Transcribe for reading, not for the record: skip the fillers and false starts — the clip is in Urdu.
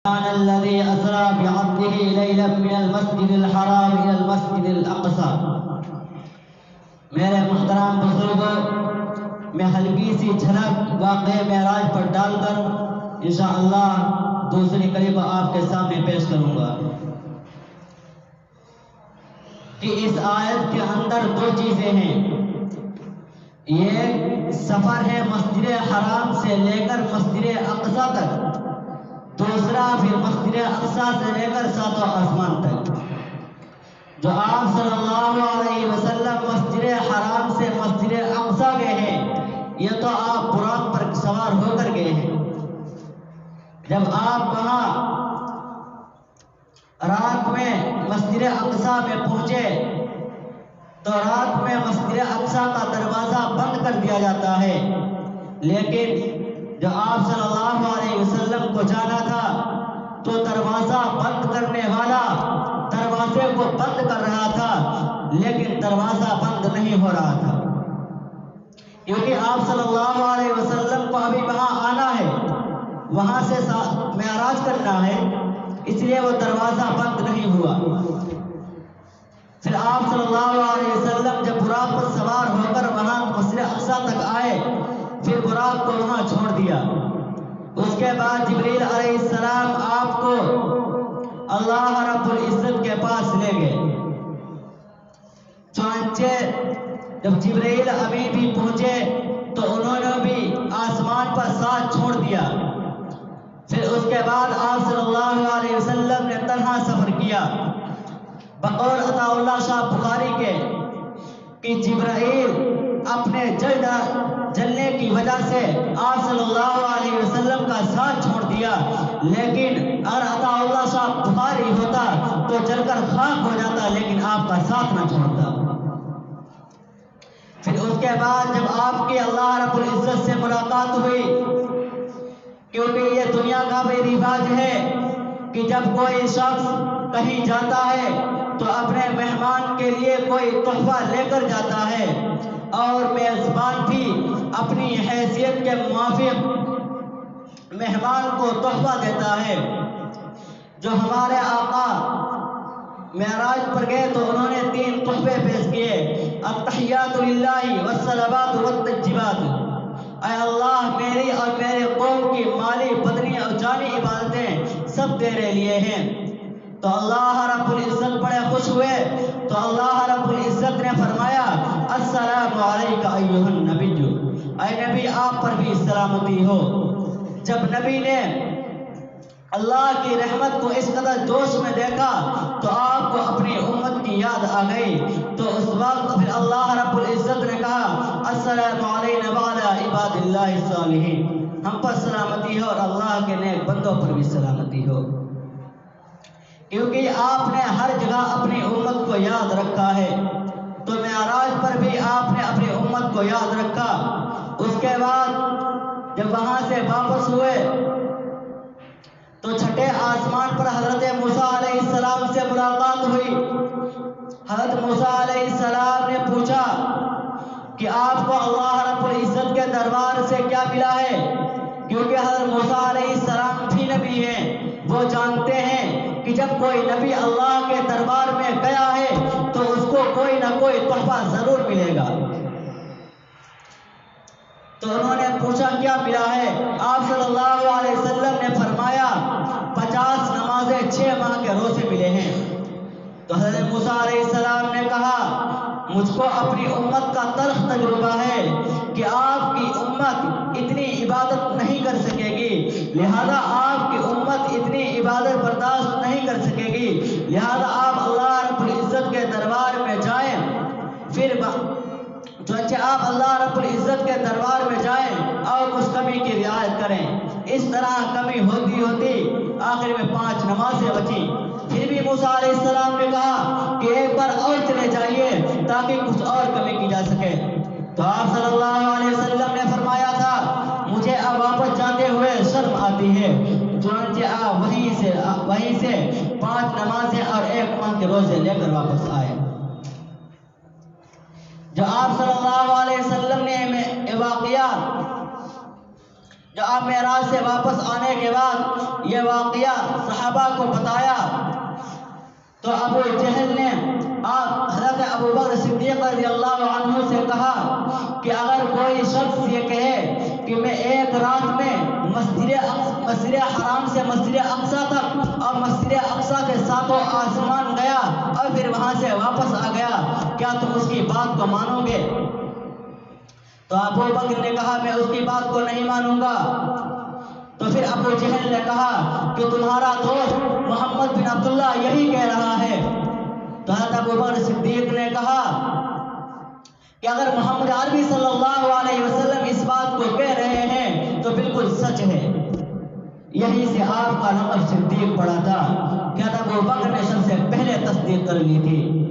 سبحان الذي أسرى بعبده ليلا من المسجد الحرام إلى المسجد الأقصى. میرے محترم بزرگوں، میں ہلکی سی جھلک واقعہ معراج پر ڈال کر انشاءاللہ دوسری کلمہ آپ کے سامنے پیش کروں گا کہ اس آیت کے اندر دو چیزیں ہیں. یہ سفر ہے مسجد حرام سے لے کر مسجد اقصی تک، دوسرا پھر مسجد اقصی سے لے کر ساتواں آسمان تک. جو آپ صلی اللہ علیہ وسلم مسجد حرام سے مسجد اقصی گئے ہیں، یہ تو آپ براق پر سوار ہو کر گئے ہیں. جب آپ وہاں رات میں مسجد اقصی میں پہنچے تو رات میں مسجد اقصی کا دروازہ بند کر دیا جاتا ہے، لیکن جو آپ صلی اللہ علیہ وسلم کو جانا تھا تو دروازہ بند کرنے والا دروازے کو بند کر رہا تھا، لیکن دروازہ بند نہیں ہو رہا تھا، کیونکہ آپ صلی اللہ علیہ وسلم کو ابھی وہاں آنا ہے، وہاں سے معراج کرنا ہے، اس لیے وہ دروازہ بند نہیں ہوا. پھر آپ صلی اللہ علیہ وسلم جب براق پر سوار ہو کر وہاں مسجد اقصی تک آئے، پھر براق کو وہاں چھوڑ دیا. اس کے بعد جبریل علیہ السلام آپ کو اللہ رب العزت کے پاس لے گئے. چنانچہ جب جبریل ابھی بھی پہنچے تو انہوں نے بھی آسمان پر ساتھ چھوڑ دیا. پھر اس کے بعد آپ صلی اللہ علیہ وسلم نے تنہا سفر کیا. بقول عطا اللہ شاہ بخاری کے کہ جبرائیل اپنے جلنے کی وجہ سے آپ صلی اللہ علیہ وسلم کا ساتھ چھوڑ دیا، لیکن اگر عطا اللہ شاہ بخاری ہوتا تو جل کر خاک ہو جاتا، لیکن آپ کا ساتھ نہ چھوڑتا. پھر اس کے بعد جب آپ کی اللہ رب العزت سے ملاقات ہوئی، کیونکہ یہ دنیا کا بھی رواج ہے کہ جب کوئی شخص کہیں جاتا ہے تو اپنے مہمان کے لیے کوئی تحفہ لے کر جاتا ہے، اور میزبان بھی اپنی حیثیت کے موافق مہمان کو تحفہ دیتا ہے. جو ہمارے آقا معراج پر گئے تو انہوں نے 3 تحفے پیش کیے: التحیات للہ والصلوات والطیبات. اے اللہ، میری اور میرے قوم کی مالی، بدنی اور جانی عبادتیں سب تیرے لیے ہیں. تو اللہ رب العزت بڑے خوش ہوئے، تو اللہ رب العزت نے فرمایا: السلام علیک ایھا النبی، اے نبی آپ پر بھی سلامتی ہو. جب نبی نے اللہ کی رحمت کو اس قدر جوش میں دیکھا تو آپ کو اپنی امت کی یاد آ گئی. تو اس وقت پھر اللہ رب العزت نے کہا: السلام علینا وعلی عباد اللہ الصالحین، ہم پر سلامتی ہو اور اللہ کے نیک بندوں پر بھی سلامتی ہو. کیونکہ آپ نے ہر جگہ اپنی امت کو یاد رکھا ہے، تو معراج پر بھی آپ نے اپنی امت کو یاد رکھا. اس کے بعد جب وہاں سے واپس ہوئے تو چھٹے آسمان پر حضرت موسیٰ علیہ السلام سے ملاقات ہوئی. حضرت موسیٰ علیہ السلام نے پوچھا کہ آپ کو اللہ رب العزت کے دربار سے کیا ملا ہے، کیونکہ حضرت موسیٰ علیہ السلام بھی نبی ہیں. وہ جانتے ہیں کہ جب کوئی نبی اللہ کے دربار میں گیا ہے تو اس کو کوئی نہ کوئی تحفہ ضرور ملے گا. تو انہوں نے پوچھا کیا ملا ہے؟ آپ صلی اللہ علیہ وسلم نے فرمایا 50 نمازیں 6 ماہ کے روزے ملے ہیں. تو حضرت موسیٰ علیہ السلام نے کہا مجھ کو اپنی امت کا تلخ تجربہ ہے کہ آپ کی امت اتنی عبادت نہیں کر سکے گی، لہذا آپ کی امت اتنی عبادت برداشت نہیں کر سکے گی، لہذا آپ اللہ رب العزت کے دربار میں جائیں. پھر چنانچہ آپ اللہ رب العزت کے دربار میں جائیں اور اس کمی کی رعایت کریں. اس طرح کمی ہوتی ہوتی آخر میں 5 نمازیں بچیں. پھر بھی موسیٰ علیہ السلام نے کہا کہ ایک بار اور چلے جائیے تاکہ کچھ اور کمی کی جا سکے. تو آپ صلی اللہ علیہ وسلم نے فرمایا تھا مجھے اب واپس جاتے ہوئے شرم آتی ہے. چنانچہ آپ وہیں سے 5 نمازیں اور 1 ماہ کے روزے لے کر واپس آئے. جو آپ صلی اللہ علیہ وسلم نے واقعہ جب آپ معراج سے واپس آنے کے بعد یہ واقعہ صحابہ کو بتایا تو ابو جہل نے آپ حضرت ابو بکر صدیق رضی اللہ عنہ سے کہا کہ اگر کوئی شخص یہ کہے کہ میں ایک رات میں مسجد حرام سے مسجد اقصی تک اور مسجد اقصی کے ساتوں آسمان گیا اور پھر وہاں سے واپس آ گیا، کیا تم اس کی بات کو مانو گے؟ تو ابو بکر نے کہا میں اس کی بات کو نہیں مانوں گا۔ تو پھر ابو جہل نے کہا کہ تمہارا دوست محمد بن عبداللہ یہی کہہ رہا ہے۔ تو حضرت ابو بکر صدیق نے کہا کہ اگر محمد عربی صلی اللہ علیہ وسلم اس بات کو کہہ رہے ہیں تو بالکل سچ ہے، یہی سے آپ کا لقب صدیق پڑا تھا کہ حضرت ابو بکر نے سب سے پہلے تصدیق کر لی تھی۔